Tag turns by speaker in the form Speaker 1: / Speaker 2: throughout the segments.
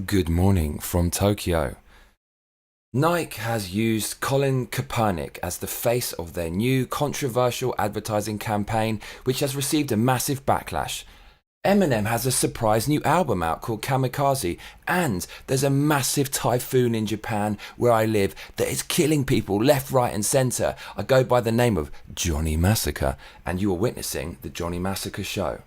Speaker 1: Good morning from Tokyo. Nike has used Kamikaze as the face of their new controversial advertising campaign, which has received a massive backlash. Eminem has a surprise new album out called Kamikaze, and there's a massive typhoon in Japan where I live that is killing people left, right, and centre. I go by the name of Johnny Massacre, and you are witnessing the Johnny Massacre show.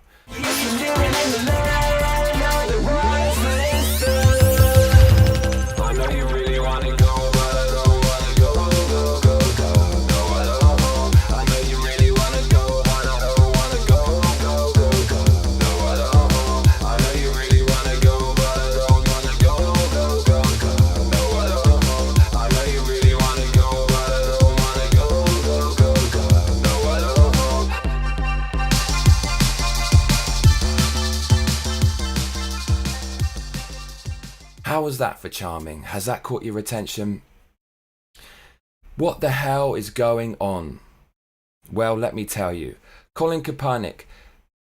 Speaker 1: How was that for charming? Has that caught your attention? What the hell is going on? Well, let me tell you. Kamikaze,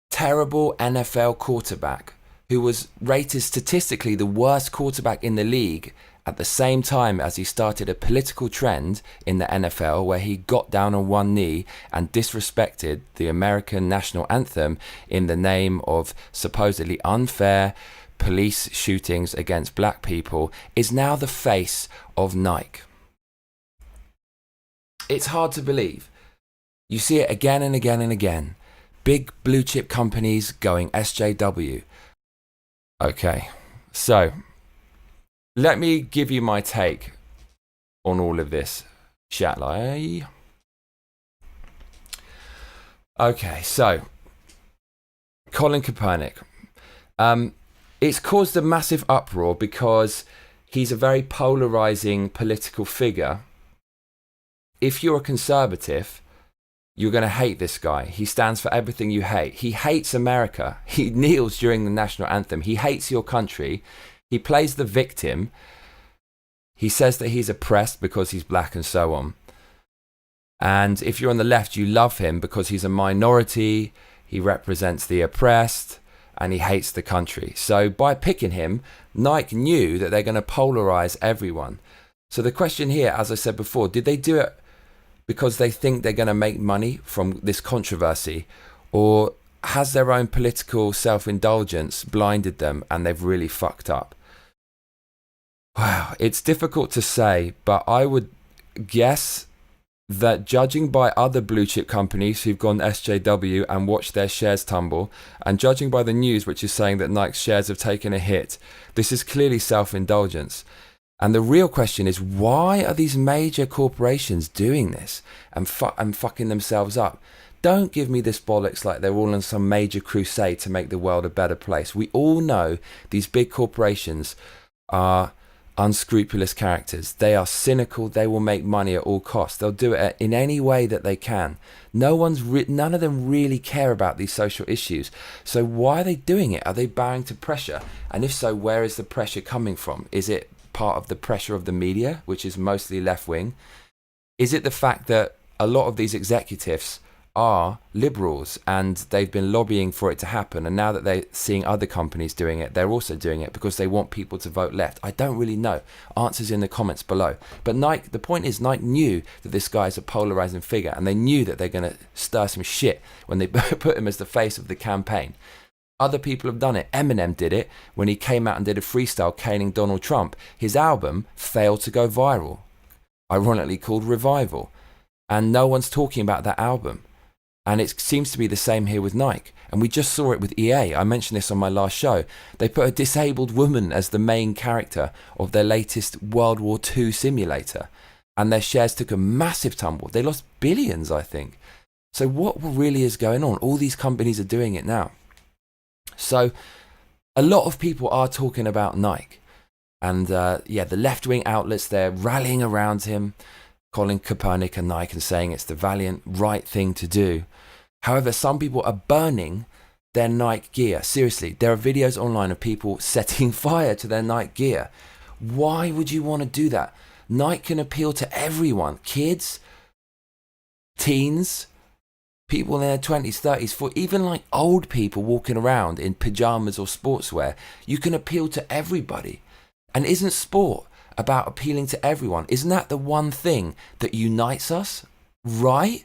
Speaker 1: terrible NFL quarterback, who was rated statistically the worst quarterback in the league at the same time as he started a political trend in the NFL where he got down on one knee and disrespected the American national anthem in the name of supposedly unfair police shootings against black people, is now the face of Nike. It's hard to believe. You see it again and again and again. Big blue chip companies going SJW. Okay, so let me give you my take on all of this, shall I? Okay, so Kamikaze. It's caused a massive uproar because he's a very polarizing political figure. If you're a conservative, you're going to hate this guy. He stands for everything you hate. He hates America. He kneels during the national anthem. He hates your country. He plays the victim. He says that he's oppressed because he's black and so on. And if you're on the left, you love him because he's a minority. He represents the oppressed. And he hates the country. So by picking him, Nike knew that they're going to polarize everyone. So the question here, as I said before, did they do it because they think they're going to make money from this controversy? Or has their own political self-indulgence blinded them and they've really fucked up? Wow, it's difficult to say, but I would guess that judging by other blue chip companies who've gone SJW and watched their shares tumble, and judging by the news which is saying that Nike's shares have taken a hit, this is clearly self-indulgence. And the real question is, why are these major corporations doing this and fucking themselves up? Don't give me this bollocks like they're all on some major crusade to make the world a better place. We all know these big corporations are unscrupulous characters. They are cynical. They will make money at all costs. They'll do it in any way that they can. None of them really care about these social issues. So why are they doing it? Are they bowing to pressure? And if so, where is the pressure coming from? Is it part of the pressure of the media, which is mostly left wing? Is it the fact that a lot of these executives are liberals and they've been lobbying for it to happen, and now that they're seeing other companies doing it, they're also doing it because they want people to vote left? I don't really know. Answers in the comments below. But Nike, the point is, Nike knew that this guy is a polarizing figure, and they knew that they're going to stir some shit when they put him as the face of the campaign. Other people have done it. Eminem did it when he came out and did a freestyle caning Donald Trump. His album failed to go viral, ironically called Revival, and no one's talking about that album. And it seems to be the same here with Nike. And we just saw it with EA. I mentioned this on my last show. They put a disabled woman as the main character of their latest World War II simulator. And their shares took a massive tumble. They lost billions, I think. So what really is going on? All these companies are doing it now. So a lot of people are talking about Nike. And the left-wing outlets, they're rallying around him, calling Kaepernick and Nike and saying it's the valiant right thing to do. However, some people are burning their Nike gear. Seriously, there are videos online of people setting fire to their Nike gear. Why would you want to do that? Nike can appeal to everyone. Kids, teens, people in their 20s, 30s, for even like old people walking around in pajamas or sportswear. You can appeal to everybody. And isn't sport about appealing to everyone? Isn't that the one thing that unites us? Right?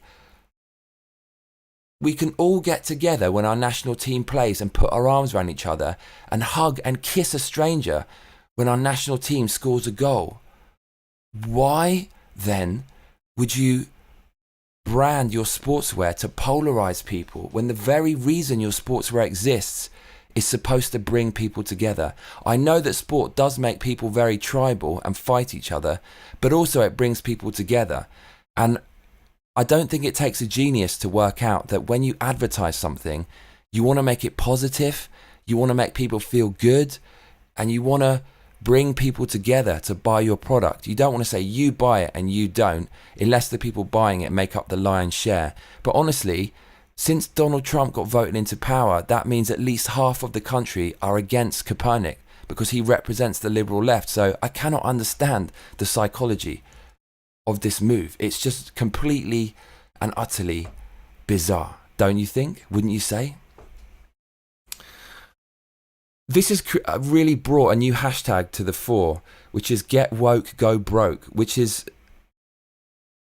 Speaker 1: We can all get together when our national team plays and put our arms around each other and hug and kiss a stranger when our national team scores a goal. Why then would you brand your sportswear to polarize people when the very reason your sportswear exists is supposed to bring people together? I know that sport does make people very tribal and fight each other, but also it brings people together. And I don't think it takes a genius to work out that when you advertise something, you want to make it positive, you want to make people feel good, and you want to bring people together to buy your product. You don't want to say you buy it and you don't, unless the people buying it make up the lion's share. But honestly, since Donald Trump got voted into power, that means at least half of the country are against Kaepernick because he represents the liberal left. So I cannot understand the psychology of this move. It's just completely and utterly bizarre, don't you think? Wouldn't you say? This has really brought a new hashtag to the fore, which is Get Woke, Go Broke, which is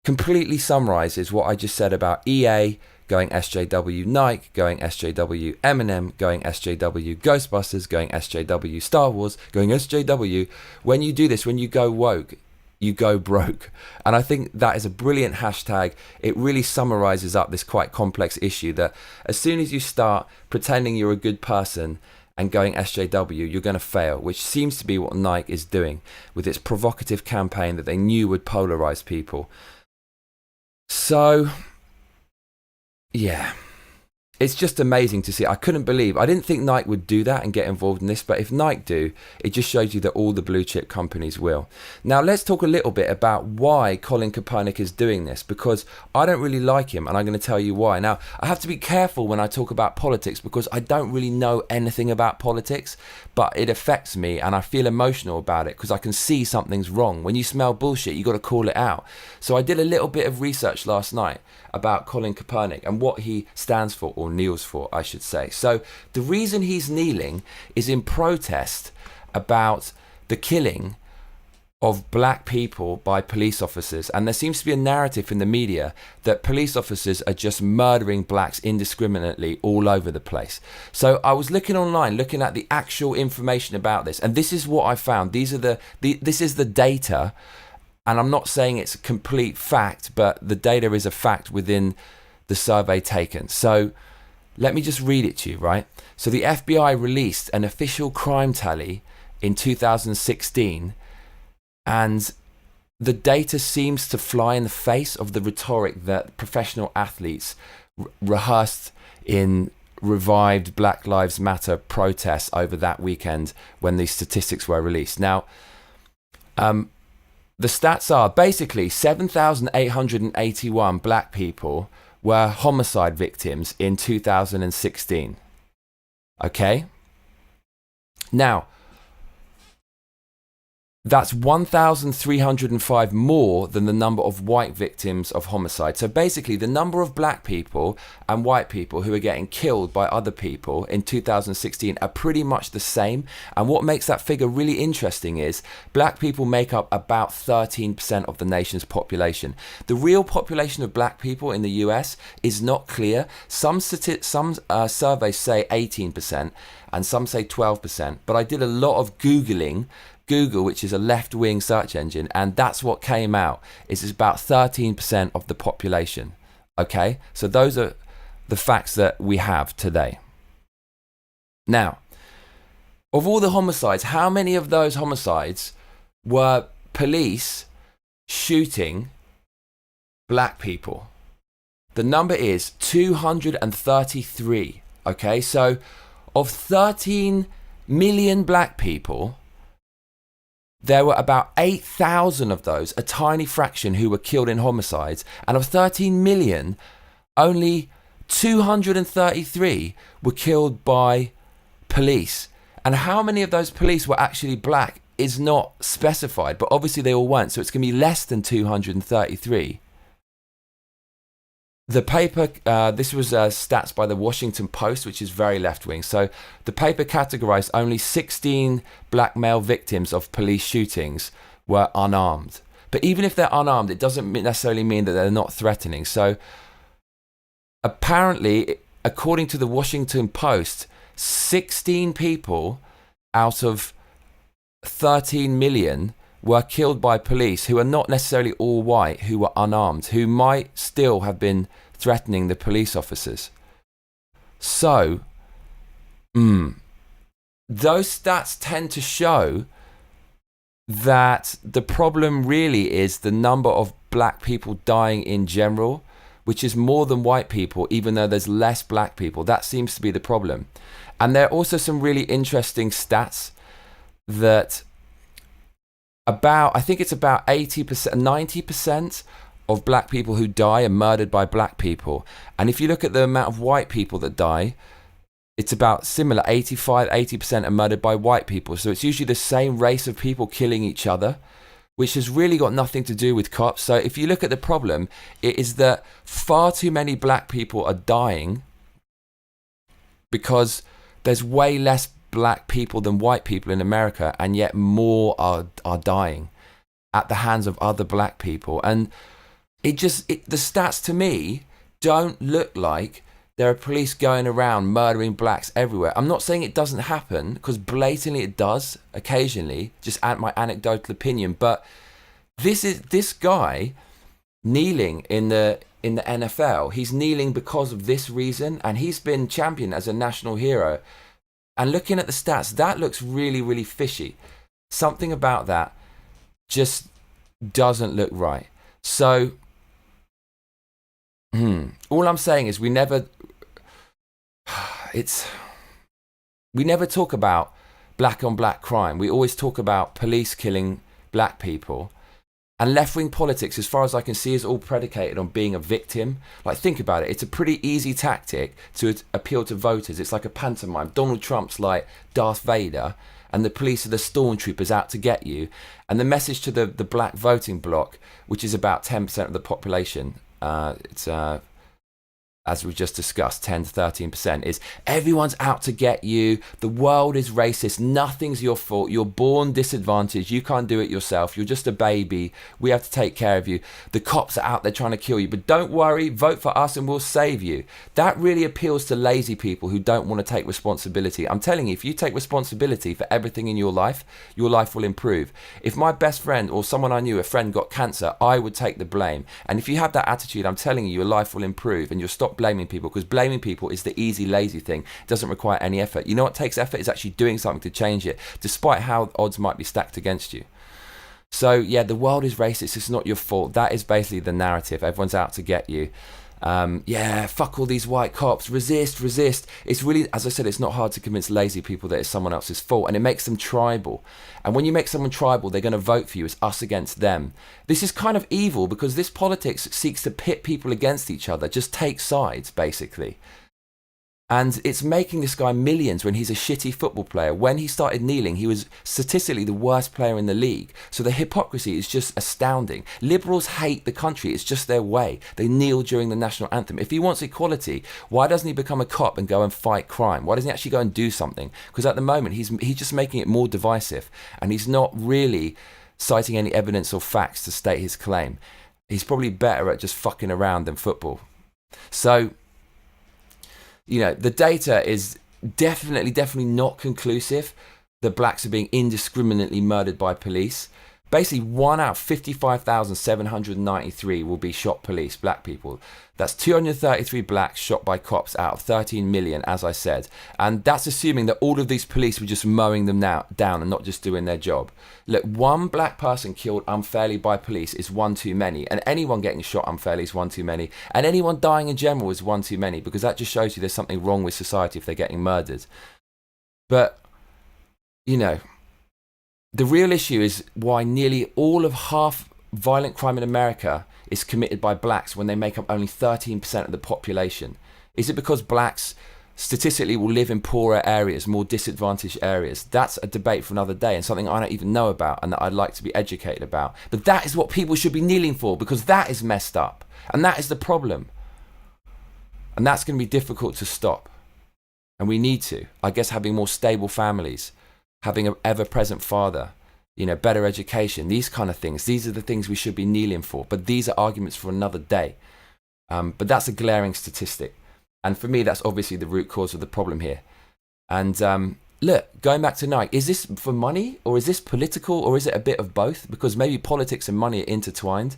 Speaker 1: completely summarizes what I just said about EA going SJW, Nike going SJW, Eminem going SJW, Ghostbusters going SJW, Star Wars going SJW. When you do this, when you go woke, you go broke. And I think that is a brilliant hashtag. It really summarizes up this quite complex issue that as soon as you start pretending you're a good person and going SJW, you're going to fail, which seems to be what Nike is doing with its provocative campaign that they knew would polarize people. So, yeah. It's just amazing to see. I couldn't believe, I didn't think Nike would do that and get involved in this, but if Nike do, it just shows you that all the blue chip companies will. Now let's talk a little bit about why Colin Kaepernick is doing this, because I don't really like him and I'm going to tell you why. Now I have to be careful when I talk about politics because I don't really know anything about politics, but it affects me and I feel emotional about it because I can see something's wrong. When you smell bullshit, you got to call it out. So I did a little bit of research last night about Colin Kaepernick and what he stands for, or kneels for, I should say. So the reason he's kneeling is in protest about the killing of black people by police officers. And there seems to be a narrative in the media that police officers are just murdering blacks indiscriminately all over the place. So I was looking online, looking at the actual information about this, and this is what I found. This is the data. And I'm not saying it's a complete fact, but the data is a fact within the survey taken. So let me just read it to you, right? So the FBI released an official crime tally in 2016, and the data seems to fly in the face of the rhetoric that professional athletes rehearsed in revived Black Lives Matter protests over that weekend when these statistics were released. Now, the stats are basically 7,881 black people were homicide victims in 2016. Okay? Now, that's 1,305 more than the number of white victims of homicide. So basically, the number of black people and white people who are getting killed by other people in 2016 are pretty much the same. And what makes that figure really interesting is black people make up about 13% of the nation's population. The real population of black people in the US is not clear. Some surveys say 18% and some say 12%. But I did a lot of Googling. Google, which is a left-wing search engine, and that's what came out. It's about 13% of the population. Okay, so those are the facts that we have today. Now, of all the homicides, how many of those homicides were police shooting black people? The number is 233. Okay, so of 13 million black people, there were about 8,000 of those, a tiny fraction, who were killed in homicides. And of 13 million, only 233 were killed by police. And how many of those police were actually black is not specified, but obviously they all weren't. So it's going to be less than 233. The paper, this was stats by the Washington Post, which is very left-wing. So the paper categorized only 16 black male victims of police shootings were unarmed. But even if they're unarmed, it doesn't necessarily mean that they're not threatening. So apparently, according to the Washington Post, 16 people out of 13 million were killed by police who are not necessarily all white, who were unarmed, who might still have been threatening the police officers. So, those stats tend to show that the problem really is the number of black people dying in general, which is more than white people, even though there's less black people. That seems to be the problem. And there are also some really interesting stats that I think it's about 80%, 90% of black people who die are murdered by black people. And if you look at the amount of white people that die, it's about similar, 80% are murdered by white people. So it's usually the same race of people killing each other, which has really got nothing to do with cops. So if you look at the problem, it is that far too many black people are dying because there's way less black people than white people in America, and yet more are dying at the hands of other black people. And the stats to me don't look like there are police going around murdering blacks everywhere. I'm not saying it doesn't happen, because blatantly it does occasionally, just my anecdotal opinion. But this guy kneeling in the NFL, he's kneeling because of this reason, and he's been championed as a national hero. And looking at the stats, that looks really, really fishy. Something about that just doesn't look right. So, all I'm saying is we never talk about black on black crime. We always talk about police killing black people. And left-wing politics, as far as I can see, is all predicated on being a victim. Like, think about it. It's a pretty easy tactic to appeal to voters. It's like a pantomime. Donald Trump's like Darth Vader, and the police are the stormtroopers out to get you. And the message to the black voting bloc, which is about 10% of the population, as we just discussed, 10 to 13%, is everyone's out to get you. The world is racist. Nothing's your fault. You're born disadvantaged. You can't do it yourself. You're just a baby. We have to take care of you. The cops are out there trying to kill you. But don't worry, vote for us and we'll save you. That really appeals to lazy people who don't want to take responsibility. I'm telling you, if you take responsibility for everything in your life will improve. If my best friend or someone I knew, a friend, got cancer, I would take the blame. And if you have that attitude, I'm telling you, your life will improve, and you'll stop blaming people, because blaming people is the easy, lazy thing. It doesn't require any effort. You know what takes effort is actually doing something to change it, despite how odds might be stacked against you. So yeah, the world is racist. It's not your fault. That is basically the narrative. Everyone's out to get you. Yeah, fuck all these white cops. Resist. It's really, as I said, it's not hard to convince lazy people that it's someone else's fault, and it makes them tribal. And when you make someone tribal, they're going to vote for you. It's us against them. This is kind of evil, because this politics seeks to pit people against each other, just take sides, basically. And it's making this guy millions when he's a shitty football player. When he started kneeling, he was statistically the worst player in the league. So the hypocrisy is just astounding. Liberals hate the country. It's just their way. They kneel during the national anthem. If he wants equality, why doesn't he become a cop and go and fight crime? Why doesn't he actually go and do something? Because at the moment, he's just making it more divisive. And he's not really citing any evidence or facts to state his claim. He's probably better at just fucking around than football. So, you know, the data is definitely not conclusive that blacks are being indiscriminately murdered by police. Basically, 1 out of 55,793 will be shot police, black people. That's 233 blacks shot by cops out of 13 million, as I said. And that's assuming that all of these police were just mowing them down and not just doing their job. Look, one black person killed unfairly by police is one too many. And anyone getting shot unfairly is one too many. And anyone dying in general is one too many, because that just shows you there's something wrong with society if they're getting murdered. But, you know, the real issue is why nearly all of half violent crime in America is committed by blacks when they make up only 13% of the population. Is it because blacks statistically will live in poorer areas, more disadvantaged areas? That's a debate for another day, and something I don't even know about and that I'd like to be educated about. But that is what people should be kneeling for, because that is messed up. And that is the problem. And that's going to be difficult to stop. And we need to. I guess having more stable families, having an ever-present father, better education, these kind of things. These are the things we should be kneeling for. But these are arguments for another day. But that's a glaring statistic. And for me, that's obviously the root cause of the problem here. And look, going back to Nike, is this for money or is this political or is it a bit of both? Because maybe politics and money are intertwined.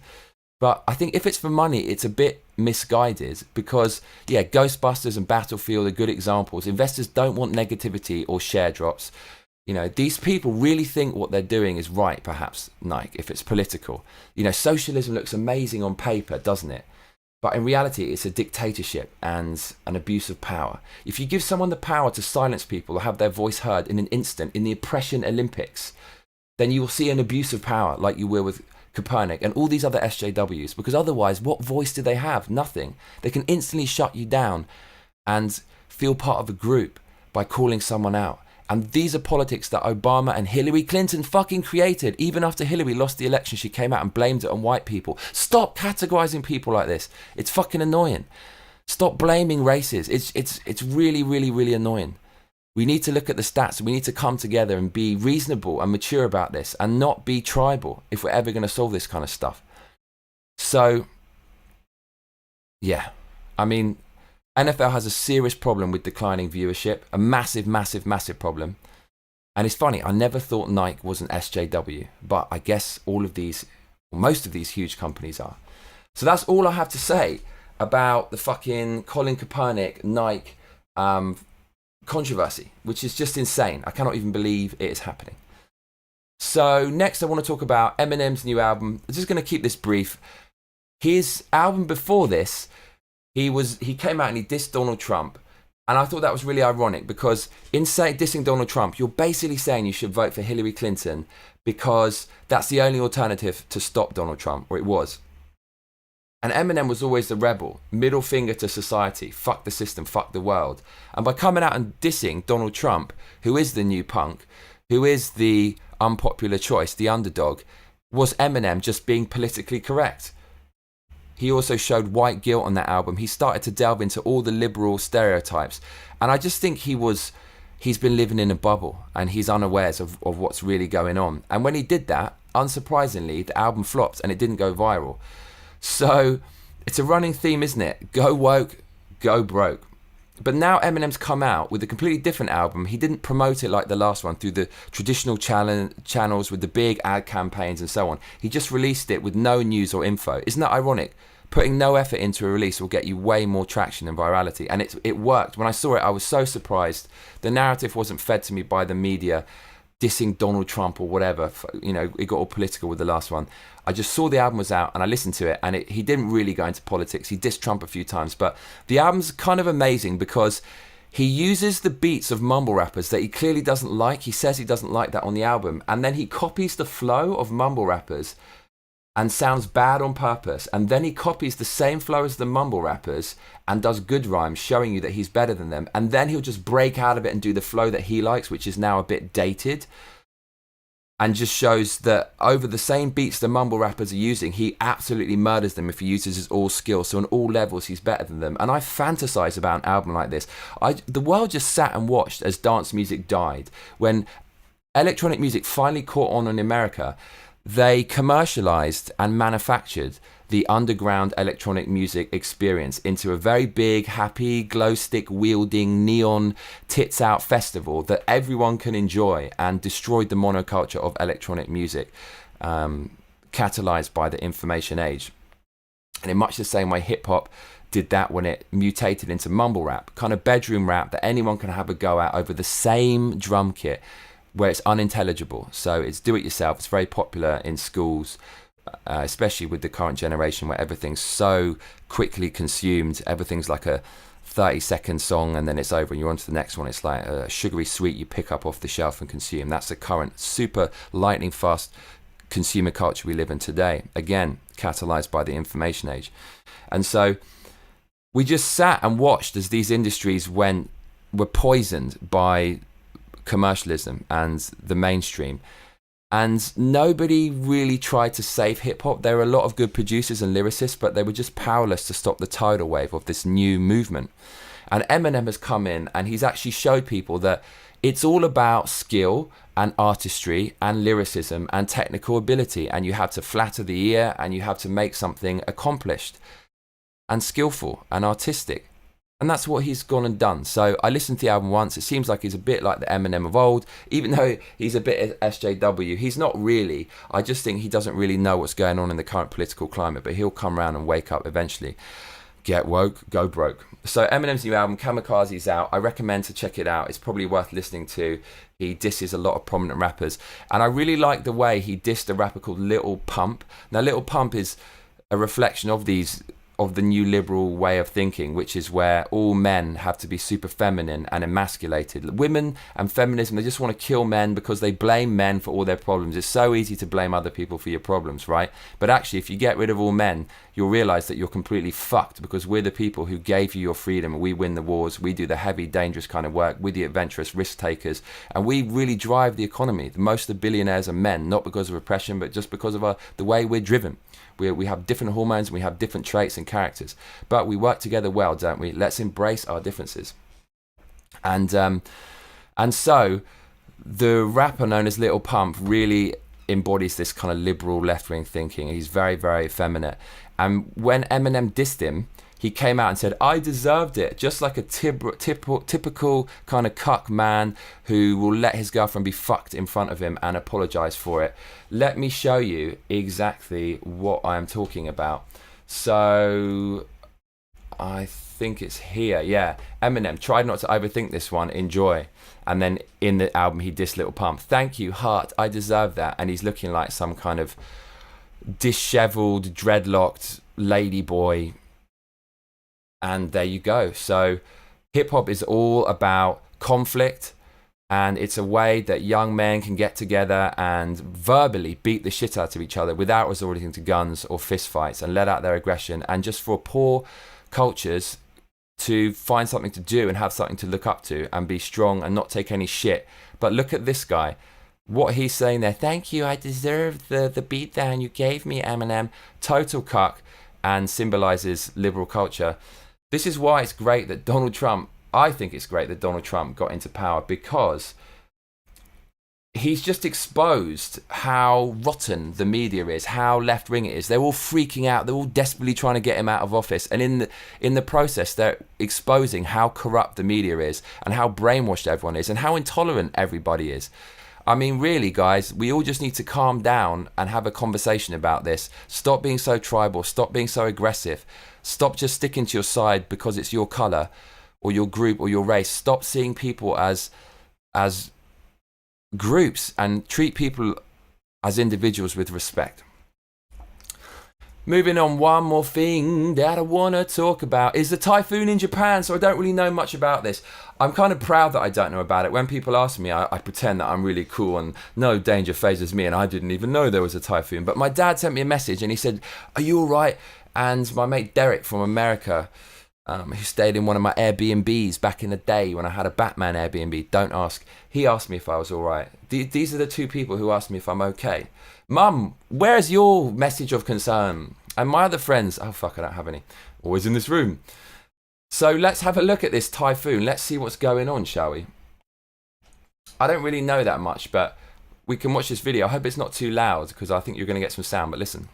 Speaker 1: But I think if it's for money, it's a bit misguided because, Ghostbusters and Battlefield are good examples. Investors don't want negativity or share drops. These people really think what they're doing is right, perhaps, Nike, if it's political. Socialism looks amazing on paper, doesn't it? But in reality, it's a dictatorship and an abuse of power. If you give someone the power to silence people or have their voice heard in an instant in the oppression Olympics, then you will see an abuse of power like you will with Kaepernick and all these other SJWs, because otherwise, what voice do they have? Nothing. They can instantly shut you down and feel part of a group by calling someone out. And these are politics that Obama and Hillary Clinton fucking created. Even after Hillary lost the election, she came out and blamed it on white people. Stop categorizing people like this. It's fucking annoying. Stop blaming races. It's really, really, really annoying. We need to look at the stats. We need to come together and be reasonable and mature about this and not be tribal if we're ever going to solve this kind of stuff. So, yeah. I mean, NFL has a serious problem with declining viewership. A massive, massive, massive problem. And it's funny, I never thought Nike was an SJW. But I guess most of these huge companies are. So that's all I have to say about the fucking Colin Kaepernick Nike controversy, which is just insane. I cannot even believe it is happening. So next I want to talk about Eminem's new album. I'm just going to keep this brief. His album before this, he came out and he dissed Donald Trump. And I thought that was really ironic because in dissing Donald Trump, you're basically saying you should vote for Hillary Clinton because that's the only alternative to stop Donald Trump, or it was. And Eminem was always the rebel, middle finger to society, fuck the system, fuck the world. And by coming out and dissing Donald Trump, who is the new punk, who is the unpopular choice, the underdog, was Eminem just being politically correct. He also showed white guilt on that album. He started to delve into all the liberal stereotypes. And I just think he's been living in a bubble and he's unawares of what's really going on. And when he did that, unsurprisingly, the album flopped and it didn't go viral. So it's a running theme, isn't it? Go woke, go broke. But now Eminem's come out with a completely different album. He didn't promote it like the last one through the traditional channels with the big ad campaigns and so on. He just released it with no news or info. Isn't that ironic? Putting no effort into a release will get you way more traction and virality. And it worked. When I saw it, I was so surprised. The narrative wasn't fed to me by the media dissing Donald Trump or whatever. It got all political with the last one. I just saw the album was out and I listened to it, and he didn't really go into politics. He dissed Trump a few times, but the album's kind of amazing because he uses the beats of mumble rappers that he clearly doesn't like. He says he doesn't like that on the album, and then he copies the flow of mumble rappers and sounds bad on purpose, and then he copies the same flow as the mumble rappers and does good rhymes, showing you that he's better than them, and then he'll just break out of it and do the flow that he likes, which is now a bit dated, and just shows that over the same beats the mumble rappers are using, he absolutely murders them if he uses his all skills. So on all levels, he's better than them. And I fantasize about an album like this. The world just sat and watched as dance music died. When electronic music finally caught on in America, they commercialized and manufactured the underground electronic music experience into a very big, happy, glow stick wielding, neon tits out festival that everyone can enjoy, and destroyed the monoculture of electronic music, catalyzed by the information age. And in much the same way hip hop did that when it mutated into mumble rap, kind of bedroom rap that anyone can have a go at over the same drum kit, where it's unintelligible. So it's do it yourself. It's very popular in schools, especially with the current generation where everything's so quickly consumed. Everything's like a 30-second song and then it's over and you're on to the next one. It's like a sugary sweet you pick up off the shelf and consume. That's the current super lightning fast consumer culture we live in today. Again, catalyzed by the information age. And so we just sat and watched as these industries were poisoned by commercialism and the mainstream. And nobody really tried to save hip-hop. There were a lot of good producers and lyricists, but they were just powerless to stop the tidal wave of this new movement. And Eminem has come in and he's actually showed people that it's all about skill and artistry and lyricism and technical ability. And you have to flatter the ear and you have to make something accomplished and skillful and artistic. And that's what he's gone and done. So I listened to the album once. It seems like he's a bit like the Eminem of old. Even though he's a bit SJW, he's not really. I just think he doesn't really know what's going on in the current political climate. But he'll come around and wake up eventually. Get woke, go broke. So Eminem's new album, Kamikaze's out. I recommend to check it out. It's probably worth listening to. He disses a lot of prominent rappers. And I really like the way he dissed a rapper called Lil Pump. Now, Lil Pump is a reflection of the new liberal way of thinking, which is where all men have to be super feminine and emasculated. Women and feminism, they just want to kill men because they blame men for all their problems. It's so easy to blame other people for your problems, right? But actually, if you get rid of all men, you'll realize that you're completely fucked, because we're the people who gave you your freedom, and we win the wars, we do the heavy, dangerous kind of work, we're the adventurous risk takers, and we really drive the economy. Most of the billionaires are men, not because of oppression, but just because of the way we're driven. We have different hormones and we have different traits and characters, but we work together well, don't we? Let's embrace our differences. And so the rapper known as Lil Pump really embodies this kind of liberal left-wing thinking. He's very, very effeminate. And when Eminem dissed him, he came out and said, I deserved it, just like a typical kind of cuck man who will let his girlfriend be fucked in front of him and apologize for it. Let me show you exactly what I am talking about. So I think it's here. Yeah, Eminem, tried not to overthink this one, enjoy. And then in the album, he dissed Lil Pump. Thank you, heart, I deserve that. And he's looking like some kind of disheveled, dreadlocked lady boy. And there you go. So hip hop is all about conflict, and it's a way that young men can get together and verbally beat the shit out of each other without resorting to guns or fist fights, and let out their aggression, and just for poor cultures to find something to do and have something to look up to and be strong and not take any shit. But look at this guy. What he's saying there, thank you, I deserve the beatdown you gave me, Eminem. Total cuck, and symbolizes liberal culture. This is why it's great that Donald Trump, I think it's great that Donald Trump got into power, because he's just exposed how rotten the media is, how left-wing it is. They're all freaking out. They're all desperately trying to get him out of office. And in the process, they're exposing how corrupt the media is and how brainwashed everyone is and how intolerant everybody is. I mean, really, guys, we all just need to calm down and have a conversation about this. Stop being so tribal. Stop being so aggressive. Stop just sticking to your side because it's your color or your group or your race. Stop seeing people as groups and treat people as individuals with respect. Moving on, one more thing that I want to talk about is the typhoon in Japan. So I don't really know much about this. I'm kind of proud that I don't know about it. When people ask me, I pretend that I'm really cool and no danger phases me, and I didn't even know there was a typhoon. But my dad sent me a message and he said, are you all right? And my mate Derek from America, who stayed in one of my Airbnbs back in the day when I had a Batman Airbnb, don't ask, he asked me if I was all right. These are the two people who asked me if I'm okay. Mum, where's your message of concern? And my other friends, oh fuck, I don't have any, always in this room. So let's have a look at this typhoon. Let's see what's going on, shall we? I don't really know that much, but we can watch this video. I hope it's not too loud because I think you're going to get some sound, but listen.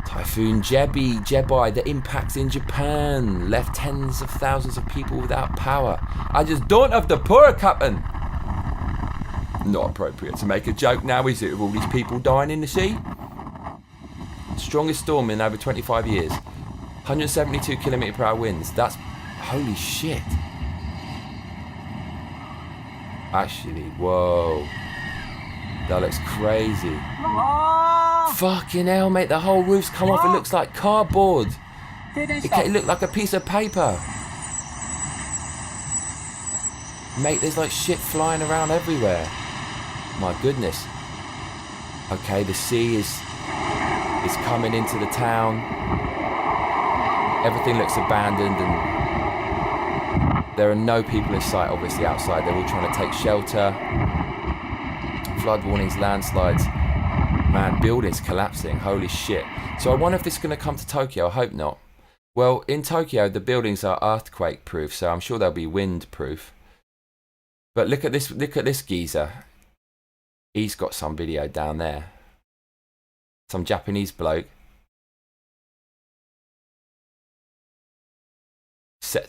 Speaker 1: Typhoon Jebi, the impact in Japan left tens of thousands of people without power. I just don't have the power, Captain. Not appropriate to make a joke now, is it, with all these people dying in the sea? Strongest storm in over 25 years. 172 km/h winds. That's... holy shit. Actually, whoa. That looks crazy. Fucking hell, mate. The whole roof's come off. It looks like cardboard. It looked like a piece of paper. Mate, there's like shit flying around everywhere. My goodness. Okay, the sea is coming into the town. Everything looks abandoned and there are no people in sight, obviously, outside. They're all trying to take shelter. flood warnings, landslides. Man, buildings collapsing. Holy shit. So I wonder if this is going to come to Tokyo. I hope not. Well, in Tokyo, the buildings are earthquake proof, so I'm sure they'll be wind proof. But look at this geezer. He's got some video down there. Some Japanese bloke.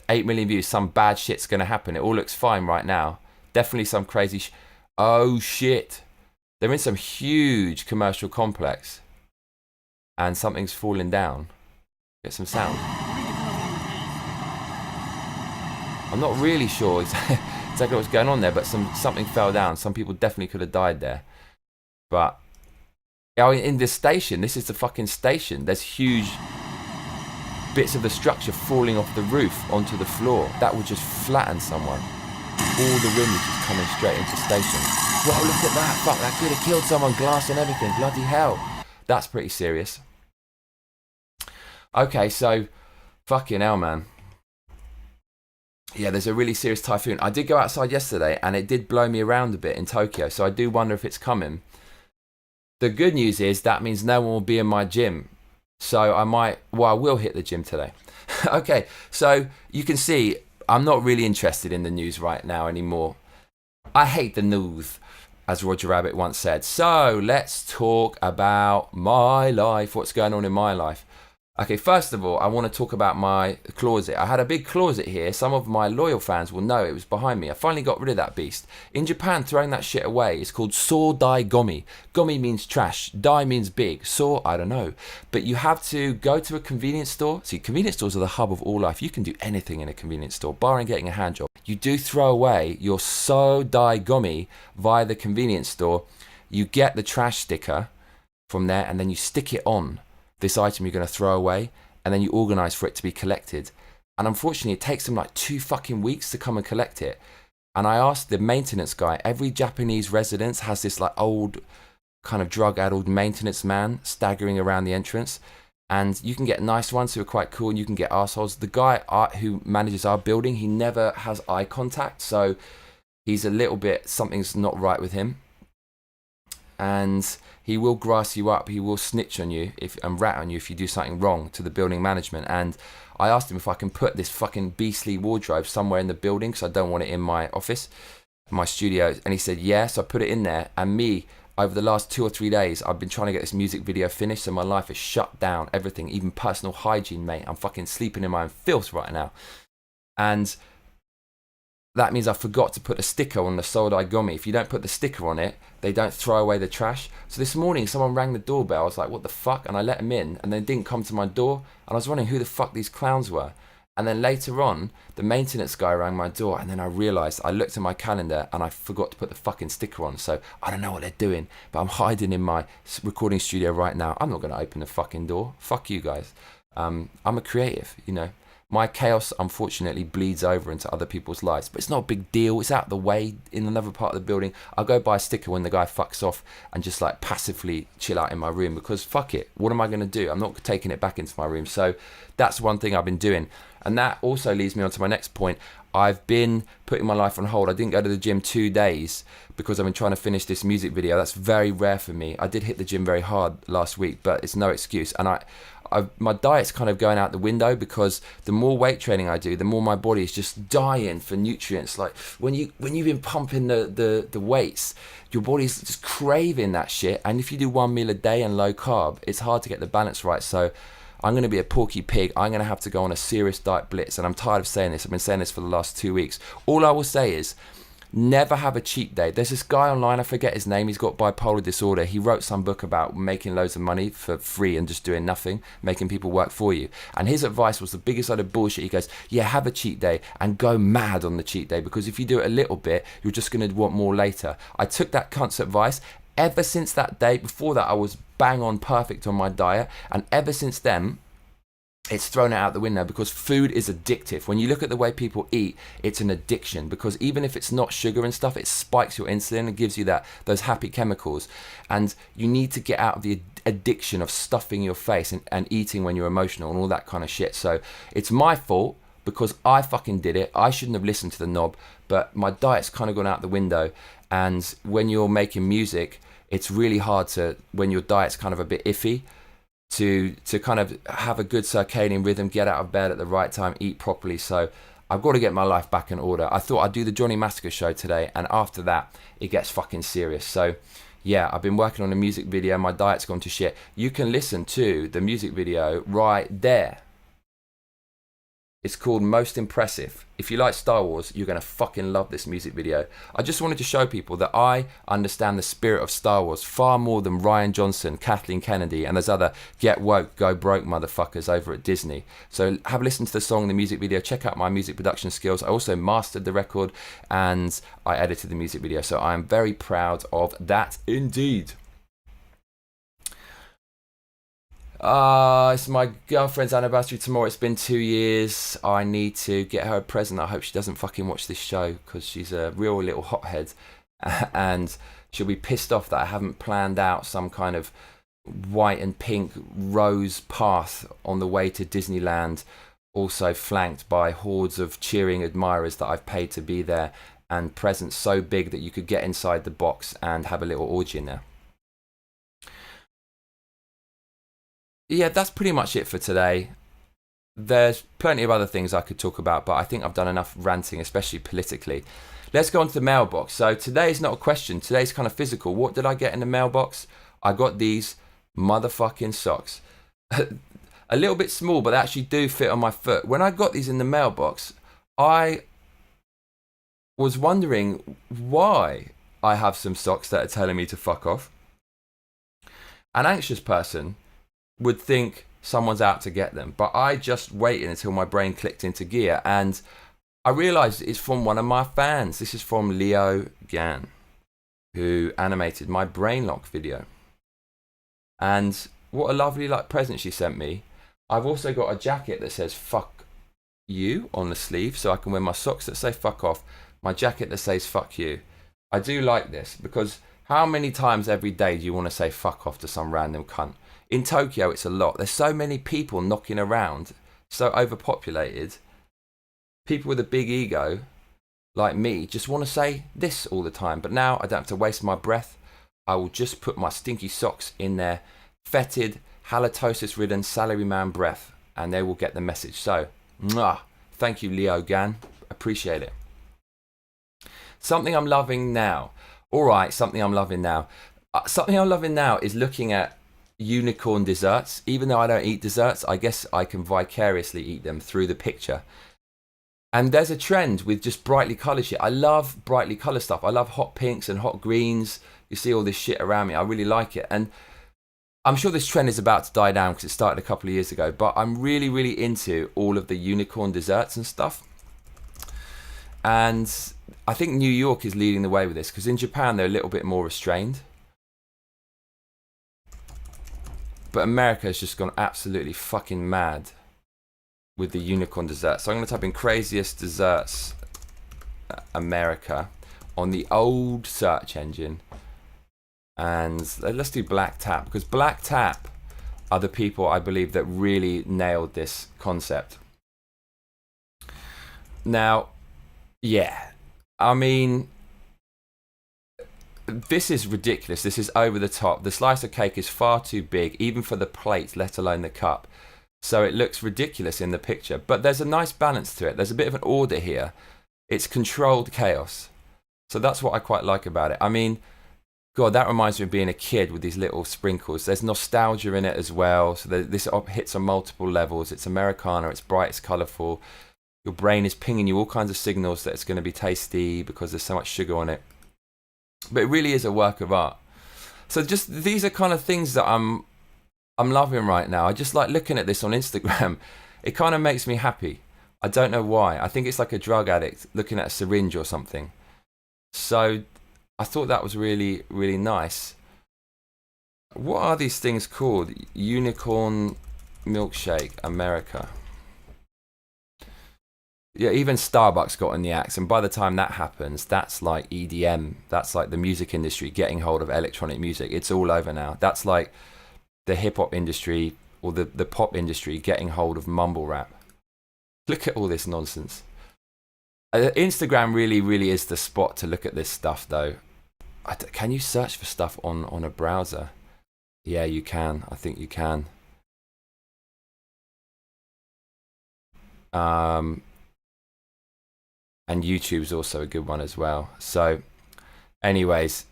Speaker 1: 8 million views. Some bad shit's going to happen. It all looks fine right now. Definitely some crazy oh shit. They're in some huge commercial complex. And something's falling down. Get some sound. I'm not really sure exactly what's going on there, but something fell down. Some people definitely could have died there. But in this station, this is the fucking station. There's huge bits of the structure falling off the roof onto the floor. That would just flatten someone. All the wind is just coming straight into station. Whoa, look at that. Fuck, that could have killed someone. Glass and everything. Bloody hell. That's pretty serious. Okay, so fucking hell, man. Yeah, there's a really serious typhoon. I did go outside yesterday and it did blow me around a bit in Tokyo, so I do wonder if it's coming. The good news is that means no one will be in my gym. So I will hit the gym today. Okay, so you can see I'm not really interested in the news right now anymore. I hate the news, as Roger Rabbit once said. So let's talk about my life, what's going on in my life. Okay, first of all, I want to talk about my closet. I had a big closet here. Some of my loyal fans will know it was behind me. I finally got rid of that beast. In Japan, throwing that shit away is called so dai gomi. Gomi means trash. Dai means big. So, I don't know. But you have to go to a convenience store. See, convenience stores are the hub of all life. You can do anything in a convenience store, barring getting a hand job. You do throw away your so dai gomi via the convenience store. You get the trash sticker from there and then you stick it on this item you're going to throw away, and then you organise for it to be collected. And unfortunately, it takes them like 2 fucking weeks to come and collect it. And I asked the maintenance guy, every Japanese residence has this like old kind of drug-addled maintenance man staggering around the entrance. And you can get nice ones who are quite cool, and you can get arseholes. The guy who manages our building, he never has eye contact, so he's a little bit, something's not right with him. And he will grass you up, he will snitch on you and rat on you if you do something wrong to the building management. And I asked him if I can put this fucking beastly wardrobe somewhere in the building because I don't want it in my office, my studio. And he said, yeah, so I put it in there. And me, over the last 2 or 3 days, I've been trying to get this music video finished, so my life is shut down, everything, even personal hygiene, mate. I'm fucking sleeping in my own filth right now. And that means I forgot to put a sticker on the Soldai Gomi. If you don't put the sticker on it, they don't throw away the trash. So this morning, someone rang the doorbell. I was like, what the fuck? And I let them in, and they didn't come to my door. And I was wondering who the fuck these clowns were. And then later on, the maintenance guy rang my door, and then I realised, I looked at my calendar, and I forgot to put the fucking sticker on. So I don't know what they're doing, but I'm hiding in my recording studio right now. I'm not going to open the fucking door. Fuck you guys. I'm a creative, you know. My chaos, unfortunately, bleeds over into other people's lives. But it's not a big deal. It's out of the way in another part of the building. I'll go buy a sticker when the guy fucks off and just like passively chill out in my room because fuck it. What am I going to do? I'm not taking it back into my room. So that's one thing I've been doing. And that also leads me on to my next point. I've been putting my life on hold. I didn't go to the gym 2 days because I've been trying to finish this music video. That's very rare for me. I did hit the gym very hard last week, but it's no excuse. And my diet's kind of going out the window because the more weight training I do, the more my body is just dying for nutrients. Like when you've been pumping the weights, your body's just craving that shit. And if you do 1 meal a day and low carb, it's hard to get the balance right. So I'm going to be a porky pig. I'm going to have to go on a serious diet blitz. And I'm tired of saying this. I've been saying this for the last 2 weeks. All I will say is never have a cheat day. There's this guy online, I forget his name, he's got bipolar disorder. He wrote some book about making loads of money for free and just doing nothing, making people work for you. And his advice was the biggest load of bullshit. He goes, yeah, have a cheat day and go mad on the cheat day, because if you do it a little bit, you're just going to want more later. I took that cunt's advice. Ever since that day, before that I was bang on perfect on my diet, and ever since then it's thrown it out the window because food is addictive. When you look at the way people eat, it's an addiction, because even if it's not sugar and stuff, it spikes your insulin and gives you those happy chemicals. And you need to get out of the addiction of stuffing your face and eating when you're emotional and all that kind of shit. So it's my fault because I fucking did it. I shouldn't have listened to the knob, but my diet's kind of gone out the window. And when you're making music, it's really hard to, when your diet's kind of a bit iffy, to kind of have a good circadian rhythm, get out of bed at the right time, eat properly. So I've got to get my life back in order. I thought I'd do the Johnny Massacre show today, and after that, it gets fucking serious. So yeah, I've been working on a music video. My diet's gone to shit. You can listen to the music video right there. It's called Most Impressive. If you like Star Wars, you're going to fucking love this music video. I just wanted to show people that I understand the spirit of Star Wars far more than Ryan Johnson, Kathleen Kennedy, and those other get woke, go broke motherfuckers over at Disney. So have a listen to the song, the music video. Check out my music production skills. I also mastered the record and I edited the music video. So I am very proud of that indeed. It's my girlfriend's anniversary tomorrow. It's been 2 years. I need to get her a present. I hope she doesn't fucking watch this show, because she's a real little hothead and she'll be pissed off that I haven't planned out some kind of white and pink rose path on the way to Disneyland, also flanked by hordes of cheering admirers that I've paid to be there, and presents so big that you could get inside the box and have a little orgy in there. Yeah, that's pretty much it for today. There's plenty of other things I could talk about, but I think I've done enough ranting, especially politically. Let's go on to the mailbox. So today's not a question. Today's kind of physical. What did I get in the mailbox? I got these motherfucking socks. A little bit small, but they actually do fit on my foot. When I got these in the mailbox, I was wondering why I have some socks that are telling me to fuck off. An anxious person would think someone's out to get them, but I just waited until my brain clicked into gear, and I realized it's from one of my fans. This is from Leo Gan, who animated my brain lock video. And what a lovely present she sent me. I've also got a jacket that says fuck you on the sleeve, so I can wear my socks that say fuck off, my jacket that says fuck you. I do like this, because how many times every day do you want to say fuck off to some random cunt? In Tokyo, it's a lot. There's so many people knocking around, so overpopulated. People with a big ego, like me, just want to say this all the time. But now I don't have to waste my breath. I will just put my stinky socks in their fetid, halitosis-ridden salaryman breath, and they will get the message. So, mwah, thank you, Leo Gan. Appreciate it. Something I'm loving now. All right, something I'm loving now. Something I'm loving now is looking at unicorn desserts. Even though I don't eat desserts, I guess I can vicariously eat them through the picture. And there's a trend with just brightly coloured shit. I love brightly coloured stuff. I love hot pinks and hot greens. You see all this shit around me. I really like it. And I'm sure this trend is about to die down because it started a couple of years ago. But I'm really, really into all of the unicorn desserts and stuff. And I think New York is leading the way with this, because in Japan they're a little bit more restrained. But America has just gone absolutely fucking mad with the unicorn desserts. So I'm going to type in craziest desserts America on the old search engine. And let's do Black Tap, because Black Tap are the people I believe that really nailed this concept. Now, yeah, I mean, this is ridiculous. This is over the top. The slice of cake is far too big, even for the plate, let alone the cup. So it looks ridiculous in the picture. But there's a nice balance to it. There's a bit of an order here. It's controlled chaos. So that's what I quite like about it. I mean, God, that reminds me of being a kid with these little sprinkles. There's nostalgia in it as well. So this hits on multiple levels. It's Americana. It's bright. It's colourful. Your brain is pinging you all kinds of signals that it's going to be tasty because there's so much sugar on it. But it really is a work of art. So just these are kind of things that I'm loving right now. I just like looking at this on Instagram. It kind of makes me happy. I don't know why. I think it's like a drug addict looking at a syringe or something. So I thought that was really, really nice. What are these things called? Unicorn Milkshake America. Yeah, even Starbucks got in the axe, and by the time that happens, that's like EDM. That's like the music industry getting hold of electronic music. It's all over now. That's like the hip-hop industry or the pop industry getting hold of mumble rap. Look at all this nonsense. Instagram really, really is the spot to look at this stuff, though. Can you search for stuff on a browser? Yeah, you can. I think you can. And YouTube's also a good one as well. So, anyways,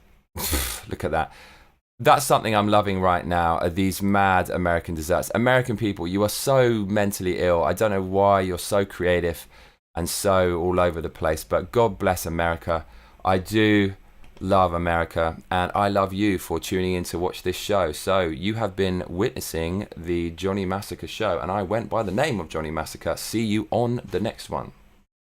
Speaker 1: look at that. That's something I'm loving right now, are these mad American desserts. American people, you are so mentally ill. I don't know why you're so creative and so all over the place, but God bless America. I do love America, and I love you for tuning in to watch this show. So you have been witnessing the Johnny Massacre show, and I went by the name of Johnny Massacre. See you on the next one.